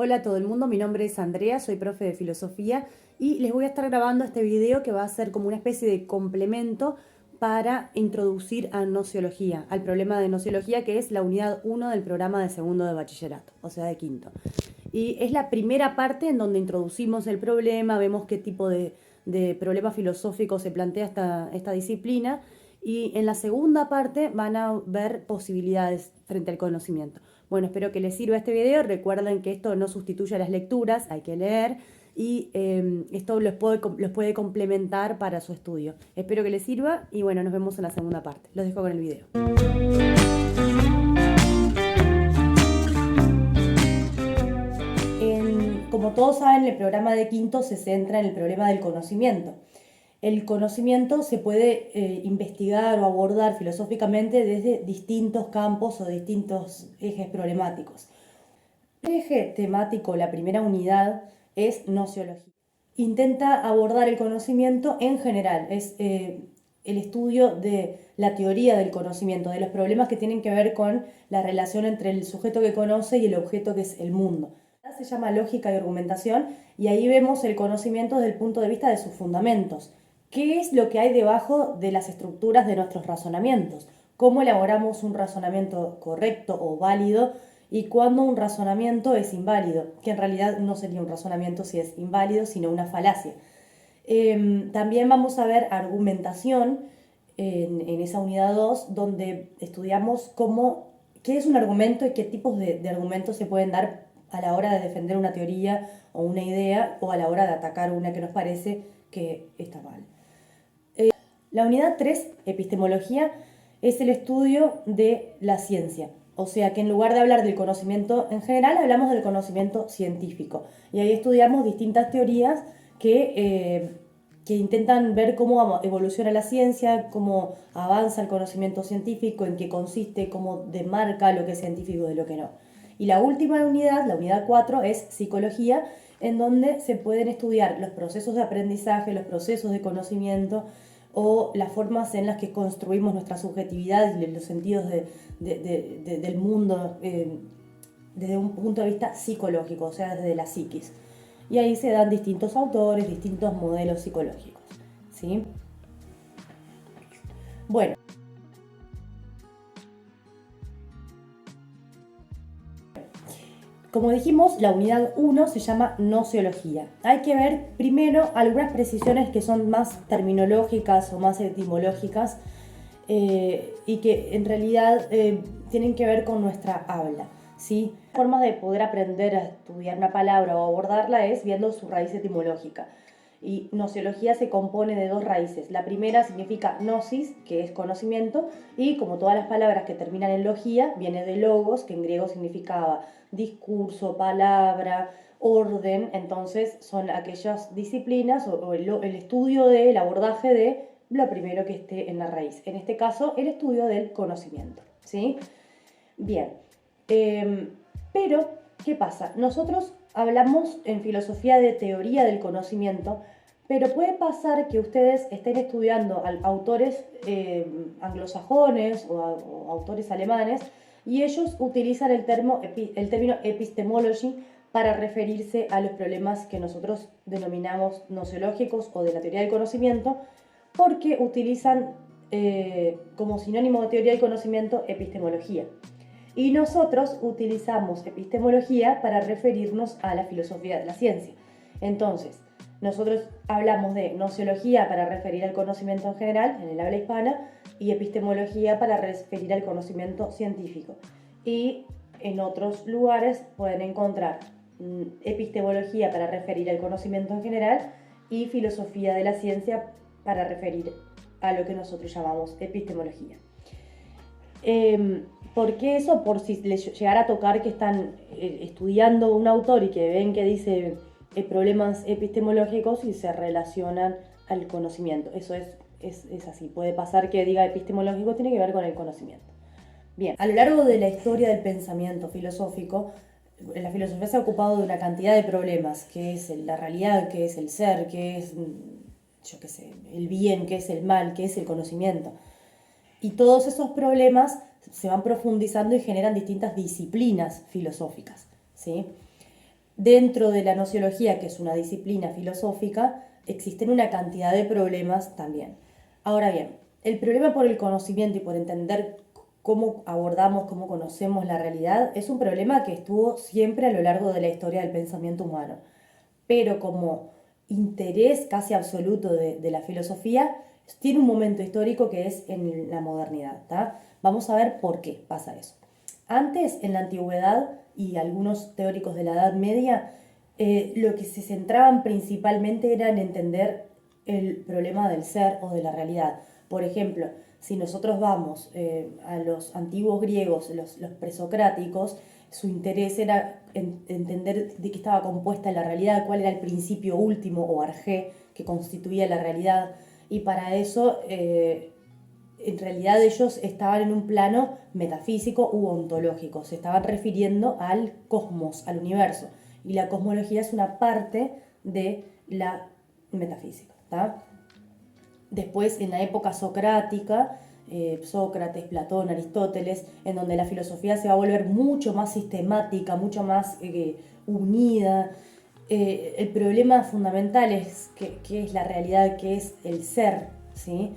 Hola a todo el mundo, mi nombre es Andrea, soy profe de filosofía y les voy a estar grabando este video que va a ser como una especie de complemento para introducir a nociología, al problema de nociología, que es la unidad 1 del programa de segundo de bachillerato, o sea de quinto. Y es la primera parte en donde introducimos el problema, vemos qué tipo de problema filosófico se plantea esta disciplina, y en la segunda parte van a ver posibilidades frente al conocimiento. Bueno, espero que les sirva este video. Recuerden que esto no sustituye a las lecturas, hay que leer y esto los puede complementar para su estudio. Espero que les sirva y bueno, nos vemos en la segunda parte. Los dejo con el video. Como todos saben, el programa de quinto se centra en el problema del conocimiento. El conocimiento se puede investigar o abordar filosóficamente desde distintos campos o distintos ejes problemáticos. El eje temático, la primera unidad, es nociología. Intenta abordar el conocimiento en general, es el estudio de la teoría del conocimiento, de los problemas que tienen que ver con la relación entre el sujeto que conoce y el objeto que es el mundo. Se llama lógica y argumentación y ahí vemos el conocimiento desde el punto de vista de sus fundamentos. ¿Qué es lo que hay debajo de las estructuras de nuestros razonamientos? ¿Cómo elaboramos un razonamiento correcto o válido? Y cuándo un razonamiento es inválido, que en realidad no sería un razonamiento si es inválido, sino una falacia. También vamos a ver argumentación en esa unidad 2, donde estudiamos qué es un argumento y qué tipos de argumentos se pueden dar a la hora de defender una teoría o una idea, o a la hora de atacar una que nos parece que está mal. La unidad 3, epistemología, es el estudio de la ciencia. O sea que en lugar de hablar del conocimiento en general, hablamos del conocimiento científico. Y ahí estudiamos distintas teorías que intentan ver cómo evoluciona la ciencia, cómo avanza el conocimiento científico, en qué consiste, cómo demarca lo que es científico de lo que no. Y la última unidad, la unidad 4, es psicología, en donde se pueden estudiar los procesos de aprendizaje, los procesos de conocimiento, o las formas en las que construimos nuestra subjetividad y los sentidos del mundo desde un punto de vista psicológico, o sea, desde la psiquis. Y ahí se dan distintos autores, distintos modelos psicológicos, ¿sí? Bueno. Como dijimos, la unidad 1 se llama nociología. Hay que ver primero algunas precisiones que son más terminológicas o más etimológicas y que en realidad tienen que ver con nuestra habla, ¿sí? Formas de poder aprender a estudiar una palabra o abordarla es viendo su raíz etimológica. Y nociología se compone de dos raíces. La primera significa gnosis, que es conocimiento, y como todas las palabras que terminan en logía, viene de logos, que en griego significaba discurso, palabra, orden. Entonces son aquellas disciplinas o el estudio del abordaje de lo primero que esté en la raíz. En este caso, el estudio del conocimiento, ¿sí? Bien, pero ¿qué pasa? Nosotros hablamos en filosofía de teoría del conocimiento, pero puede pasar que ustedes estén estudiando autores anglosajones o autores alemanes y ellos utilizan el término epistemology para referirse a los problemas que nosotros denominamos nociológicos o de la teoría del conocimiento, porque utilizan como sinónimo de teoría del conocimiento epistemología. Y nosotros utilizamos epistemología para referirnos a la filosofía de la ciencia. Entonces, nosotros hablamos de nociología para referir al conocimiento en general, en el habla hispana, y epistemología para referir al conocimiento científico. Y en otros lugares pueden encontrar epistemología para referir al conocimiento en general y filosofía de la ciencia para referir a lo que nosotros llamamos epistemología. ¿Por qué eso? Por si les llegara a tocar que están estudiando un autor y que ven que dice problemas epistemológicos y se relacionan al conocimiento. Eso es así. Puede pasar que diga epistemológico, tiene que ver con el conocimiento. Bien, a lo largo de la historia del pensamiento filosófico, la filosofía se ha ocupado de una cantidad de problemas, que es la realidad, que es el ser, que es, yo qué sé, el bien, que es el mal, que es el conocimiento. Y todos esos problemas se van profundizando y generan distintas disciplinas filosóficas, ¿sí? Dentro de la nociología, que es una disciplina filosófica, existen una cantidad de problemas también. Ahora bien, el problema por el conocimiento y por entender cómo abordamos, cómo conocemos la realidad, es un problema que estuvo siempre a lo largo de la historia del pensamiento humano. Pero como interés casi absoluto de la filosofía, tiene un momento histórico que es en la modernidad, ¿tá? Vamos a ver por qué pasa eso. Antes, en la antigüedad y algunos teóricos de la Edad Media, lo que se centraban principalmente era en entender el problema del ser o de la realidad. Por ejemplo, si nosotros vamos a los antiguos griegos, los presocráticos, su interés era entender de qué estaba compuesta la realidad, cuál era el principio último o arjé que constituía la realidad. Y para eso, en realidad ellos estaban en un plano metafísico u ontológico, se estaban refiriendo al cosmos, al universo. Y la cosmología es una parte de la metafísica, ¿tá? Después, en la época socrática, Sócrates, Platón, Aristóteles, en donde la filosofía se va a volver mucho más sistemática, mucho más unida. El problema fundamental es qué es la realidad, qué es el ser, ¿sí?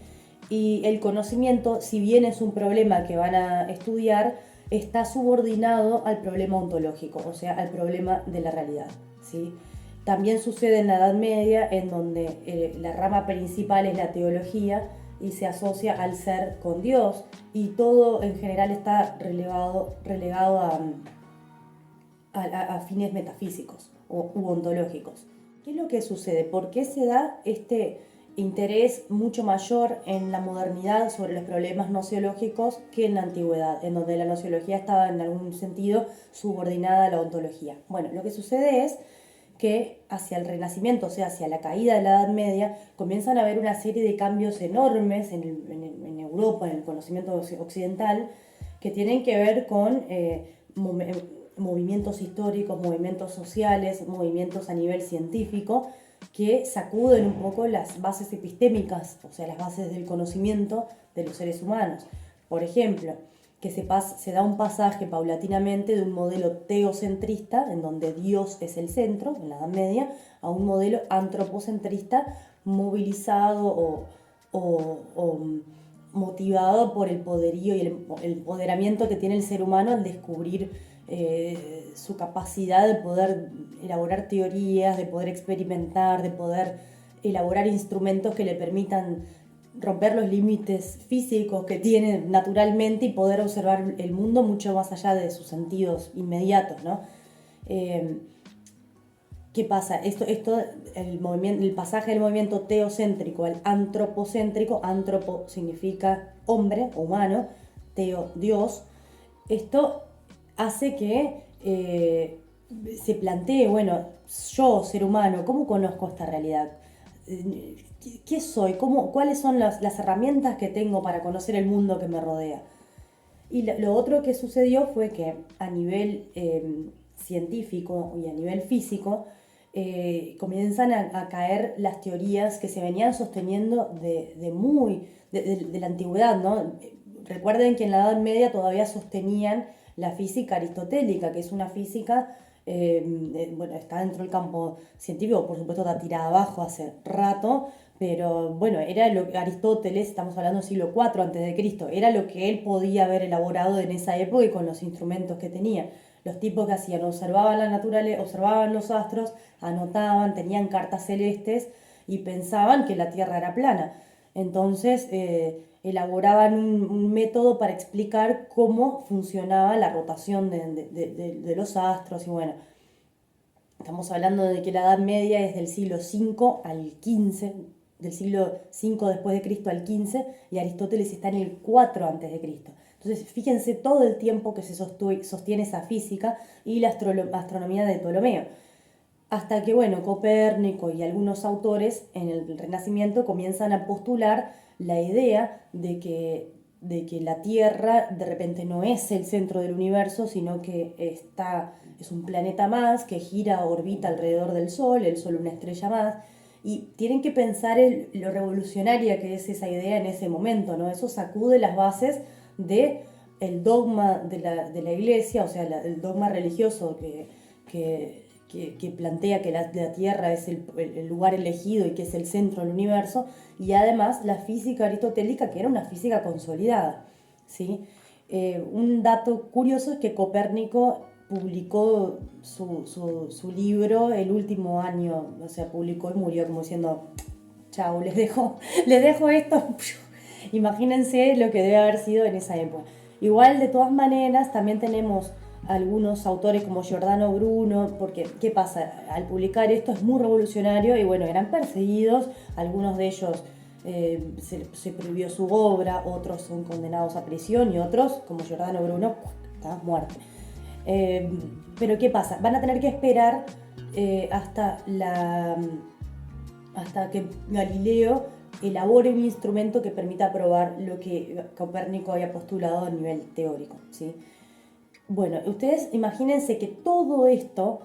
Y el conocimiento, si bien es un problema que van a estudiar, está subordinado al problema ontológico, o sea, al problema de la realidad, ¿sí? También sucede en la Edad Media, en donde la rama principal es la teología y se asocia al ser con Dios, y todo en general está relegado a fines metafísicos u ontológicos. ¿Qué es lo que sucede? ¿Por qué se da este interés mucho mayor en la modernidad sobre los problemas nociológicos que en la antigüedad, en donde la nociología estaba en algún sentido subordinada a la ontología? Bueno, lo que sucede es que hacia el Renacimiento, o sea, hacia la caída de la Edad Media, comienzan a haber una serie de cambios enormes en Europa, en el conocimiento occidental, que tienen que ver con movimientos históricos, movimientos sociales, movimientos a nivel científico, que sacuden un poco las bases epistémicas, o sea, las bases del conocimiento de los seres humanos. Por ejemplo, que se da un pasaje paulatinamente de un modelo teocentrista, en donde Dios es el centro, en la Edad Media, a un modelo antropocentrista movilizado o motivado por el poderío y el empoderamiento que tiene el ser humano al descubrir su capacidad de poder elaborar teorías, de poder experimentar, de poder elaborar instrumentos que le permitan romper los límites físicos que tiene naturalmente y poder observar el mundo mucho más allá de sus sentidos inmediatos, ¿no? ¿Qué pasa? El pasaje del movimiento teocéntrico al antropocéntrico, antropo significa hombre o humano, teo, Dios, esto hace que se plantee, bueno, yo, ser humano, ¿cómo conozco esta realidad? ¿Qué soy? ¿Cuáles son las herramientas que tengo para conocer el mundo que me rodea? Y lo otro que sucedió fue que a nivel científico y a nivel físico comienzan a caer las teorías que se venían sosteniendo de la antigüedad, ¿no? Recuerden que en la Edad Media todavía sostenían la física aristotélica, que es una física, bueno, está dentro del campo científico, por supuesto está tirada abajo hace rato, pero bueno, Aristóteles, estamos hablando del siglo IV a.C., era lo que él podía haber elaborado en esa época y con los instrumentos que tenía. Los tipos que hacían, observaban la naturaleza, observaban los astros, anotaban, tenían cartas celestes y pensaban que la Tierra era plana. Entonces elaboraban un método para explicar cómo funcionaba la rotación de los astros. Y bueno, estamos hablando de que la Edad Media es del siglo V al XV, del siglo V después de Cristo al XV, y Aristóteles está en el 4 antes de Cristo. Entonces, fíjense todo el tiempo que se sostiene esa física y la astronomía de Ptolomeo. Hasta que, bueno, Copérnico y algunos autores en el Renacimiento comienzan a postular la idea de que la Tierra de repente no es el centro del universo, sino que es un planeta más que gira, orbita alrededor del Sol, el Sol una estrella más. Y tienen que pensar en lo revolucionaria que es esa idea en ese momento, ¿no? Eso sacude las bases del dogma de la Iglesia, o sea, el dogma religioso que que plantea que la Tierra es el lugar elegido y que es el centro del universo, y además la física aristotélica, que era una física consolidada, ¿sí? Un dato curioso es que Copérnico publicó su libro el último año, o sea, publicó y murió como diciendo, chao, les dejo esto. Imagínense lo que debe haber sido en esa época. Igual, de todas maneras, también tenemos algunos autores como Giordano Bruno, porque ¿qué pasa? Al publicar esto es muy revolucionario y bueno, eran perseguidos, algunos de ellos se prohibió su obra, otros son condenados a prisión y otros, como Giordano Bruno, está muerto. Pero ¿qué pasa? Van a tener que esperar hasta que Galileo elabore un instrumento que permita probar lo que Copérnico había postulado a nivel teórico, ¿sí? Bueno, ustedes imagínense que todo esto,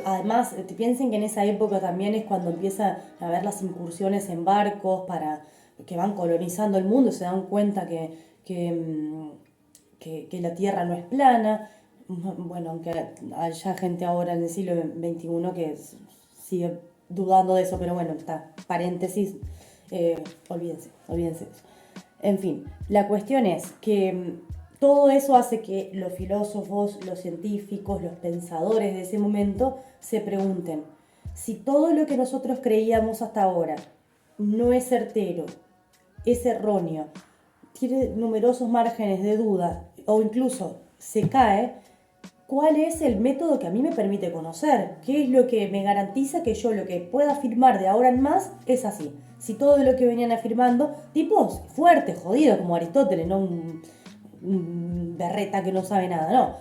además piensen que en esa época también es cuando empiezan a haber las incursiones en barcos que van colonizando el mundo, se dan cuenta que la Tierra no es plana. Bueno, aunque haya gente ahora en el siglo XXI que sigue dudando de eso, pero bueno, está, paréntesis, olvídense de eso. En fin, la cuestión es que todo eso hace que los filósofos, los científicos, los pensadores de ese momento se pregunten, si todo lo que nosotros creíamos hasta ahora no es certero, es erróneo, tiene numerosos márgenes de duda o incluso se cae, ¿cuál es el método que a mí me permite conocer? ¿Qué es lo que me garantiza que yo lo que pueda afirmar de ahora en más es así? Si todo lo que venían afirmando, tipos fuertes, jodidos, como Aristóteles, no un berreta que no sabe nada, no.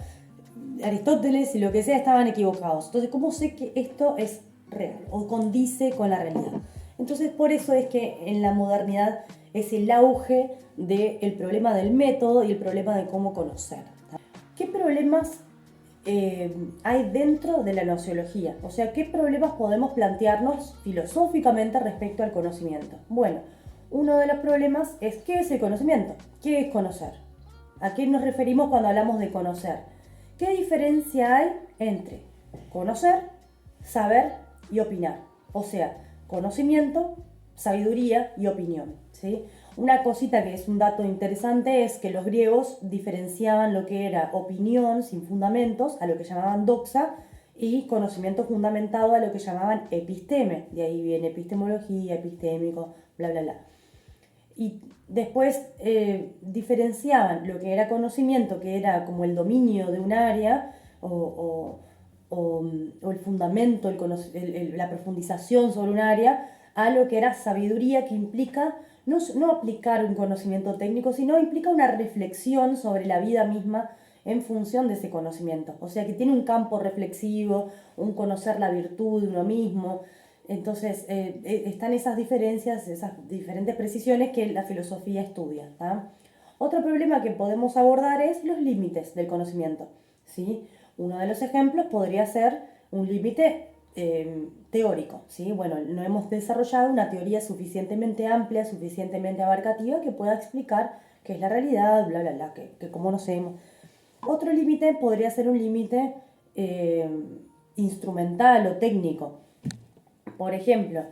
Aristóteles y lo que sea estaban equivocados. Entonces, ¿cómo sé que esto es real o condice con la realidad? Entonces, por eso es que en la modernidad es el auge del problema del método y el problema de cómo conocer. ¿Qué problemas hay dentro de la nociología? O sea, ¿qué problemas podemos plantearnos filosóficamente respecto al conocimiento? Bueno, uno de los problemas es ¿qué es el conocimiento? ¿Qué es conocer? ¿A qué nos referimos cuando hablamos de conocer? ¿Qué diferencia hay entre conocer, saber y opinar? O sea, conocimiento, sabiduría y opinión, ¿sí? Una cosita que es un dato interesante es que los griegos diferenciaban lo que era opinión sin fundamentos, a lo que llamaban doxa, y conocimiento fundamentado, a lo que llamaban episteme. De ahí viene epistemología, epistémico, bla, bla, bla. Y después diferenciaban lo que era conocimiento, que era como el dominio de un área, o el fundamento, la profundización sobre un área, a lo que era sabiduría, que implica no aplicar un conocimiento técnico, sino implica una reflexión sobre la vida misma en función de ese conocimiento. O sea, que tiene un campo reflexivo, un conocer la virtud de uno mismo. Entonces, están esas diferencias, esas diferentes precisiones que la filosofía estudia, ¿tá? Otro problema que podemos abordar es los límites del conocimiento, ¿sí? Uno de los ejemplos podría ser un límite teórico, ¿sí? Bueno, no hemos desarrollado una teoría suficientemente amplia, suficientemente abarcativa que pueda explicar qué es la realidad, bla, bla, bla, que cómo nos vemos. Otro límite podría ser un límite instrumental o técnico. Por ejemplo,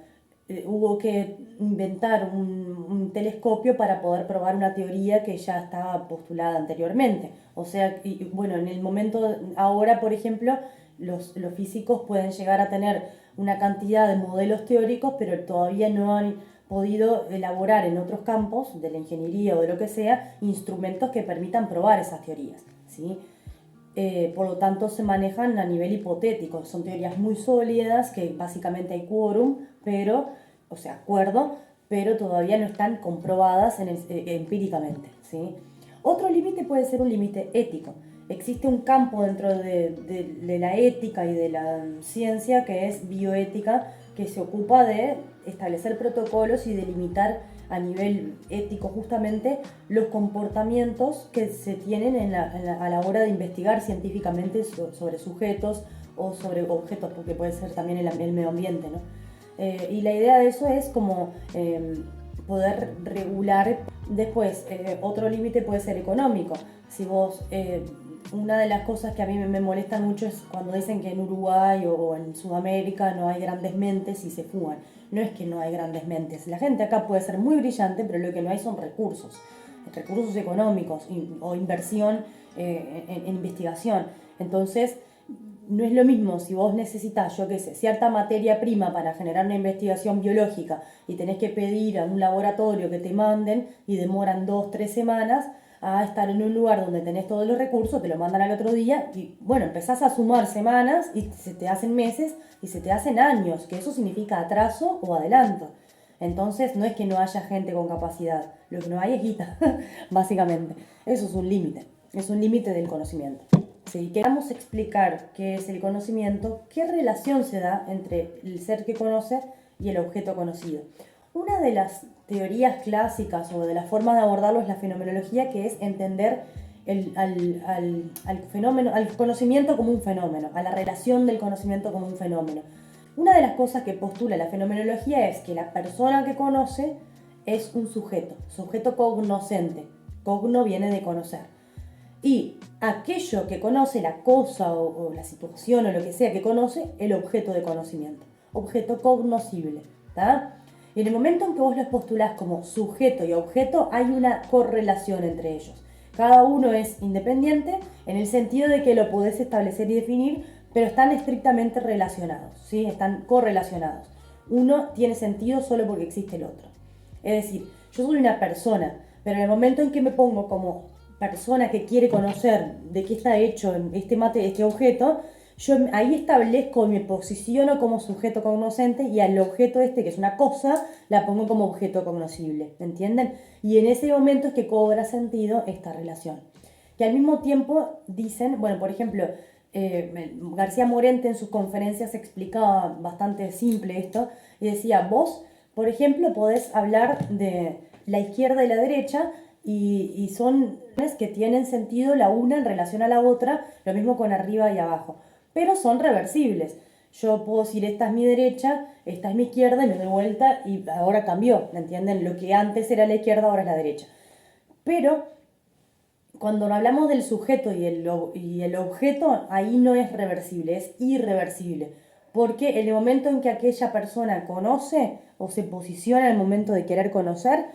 hubo que inventar un telescopio para poder probar una teoría que ya estaba postulada anteriormente. O sea, bueno, en el momento ahora, por ejemplo, los físicos pueden llegar a tener una cantidad de modelos teóricos, pero todavía no han podido elaborar en otros campos de la ingeniería o de lo que sea instrumentos que permitan probar esas teorías, ¿sí? Por lo tanto se manejan a nivel hipotético, son teorías muy sólidas que básicamente hay quórum, o sea, acuerdo, pero todavía no están comprobadas empíricamente, ¿sí? Otro límite puede ser un límite ético. Existe un campo dentro de la ética y de la ciencia que es bioética, que se ocupa de establecer protocolos y delimitar a nivel ético justamente los comportamientos que se tienen a la hora de investigar científicamente sobre sujetos o sobre objetos, porque puede ser también el medio ambiente, ¿no? Y la idea de eso es como poder regular. Después, otro límite puede ser económico. Si vos una de las cosas que a mí me molesta mucho es cuando dicen que en Uruguay o en Sudamérica no hay grandes mentes y se fugan. No es que no hay grandes mentes. La gente acá puede ser muy brillante, pero lo que no hay son recursos económicos o inversión en investigación. Entonces, no es lo mismo si vos necesitas, yo qué sé, cierta materia prima para generar una investigación biológica y tenés que pedir a un laboratorio que te manden y demoran 2, 3 semanas, a estar en un lugar donde tenés todos los recursos, te lo mandan al otro día y bueno, empezás a sumar semanas y se te hacen meses y se te hacen años, que eso significa atraso o adelanto. Entonces no es que no haya gente con capacidad, lo que no hay es guita, básicamente. Eso es un límite del conocimiento. Si queremos explicar qué es el conocimiento, qué relación se da entre el ser que conoce y el objeto conocido. Una de las teorías clásicas o de las formas de abordarlo es la fenomenología, que es entender al conocimiento como un fenómeno, a la relación del conocimiento como un fenómeno. Una de las cosas que postula la fenomenología es que la persona que conoce es un sujeto cognoscente. Cogno viene de conocer. Y aquello que conoce, la cosa o la situación o lo que sea que conoce, el objeto de conocimiento. Objeto cognoscible. ¿Tá? Y en el momento en que vos los postulás como sujeto y objeto, hay una correlación entre ellos. Cada uno es independiente en el sentido de que lo podés establecer y definir, pero están estrictamente relacionados, ¿sí? Están correlacionados. Uno tiene sentido solo porque existe el otro. Es decir, yo soy una persona, pero en el momento en que me pongo como persona que quiere conocer de qué está hecho este objeto, yo ahí establezco y me posiciono como sujeto cognoscente y al objeto que es una cosa, la pongo como objeto cognoscible, ¿entienden? Y en ese momento es que cobra sentido esta relación. Que al mismo tiempo dicen, bueno, por ejemplo, García Morente en sus conferencias explicaba bastante simple esto, y decía, vos, por ejemplo, podés hablar de la izquierda y la derecha, y son que tienen sentido la una en relación a la otra, lo mismo con arriba y abajo, pero son reversibles. Yo puedo decir, esta es mi derecha, esta es mi izquierda, y me doy vuelta y ahora cambió, ¿me entienden? Lo que antes era la izquierda, ahora es la derecha. Pero cuando hablamos del sujeto y el objeto, ahí no es reversible, es irreversible. Porque en el momento en que aquella persona conoce o se posiciona en el momento de querer conocer,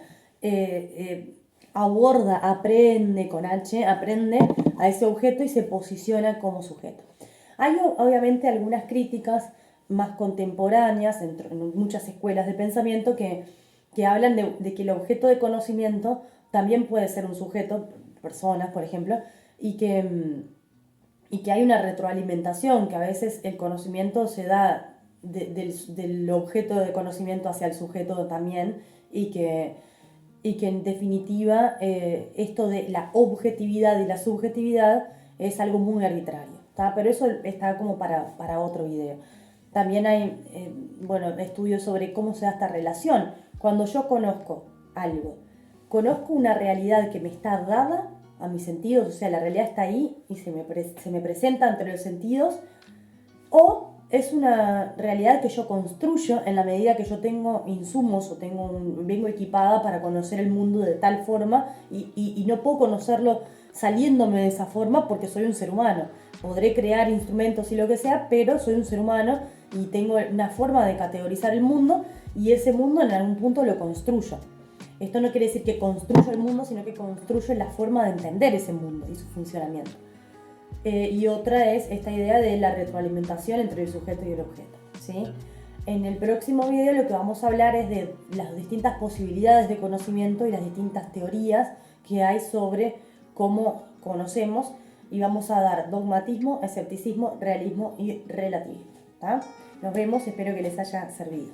aborda, aprende con H, aprende a ese objeto y se posiciona como sujeto. Hay obviamente algunas críticas más contemporáneas en muchas escuelas de pensamiento que hablan de que el objeto de conocimiento también puede ser un sujeto, personas por ejemplo, y que hay una retroalimentación, que a veces el conocimiento se da del objeto de conocimiento hacia el sujeto también, y que en definitiva esto de la objetividad y la subjetividad es algo muy arbitrario, ¿tá? Pero eso está como para otro video. También hay estudios sobre cómo se da esta relación. Cuando yo conozco algo, conozco una realidad que me está dada a mis sentidos, o sea, la realidad está ahí y se me presenta entre los sentidos, o es una realidad que yo construyo en la medida que yo tengo insumos o vengo equipada para conocer el mundo de tal forma y no puedo conocerlo saliéndome de esa forma porque soy un ser humano. Podré crear instrumentos y lo que sea, pero soy un ser humano y tengo una forma de categorizar el mundo y ese mundo en algún punto lo construyo. Esto no quiere decir que construyo el mundo, sino que construyo la forma de entender ese mundo y su funcionamiento. Y otra es esta idea de la retroalimentación entre el sujeto y el objeto, ¿sí? En el próximo video lo que vamos a hablar es de las distintas posibilidades de conocimiento y las distintas teorías que hay sobre cómo conocemos, y vamos a dar dogmatismo, escepticismo, realismo y relativismo, ¿tá? Nos vemos, espero que les haya servido.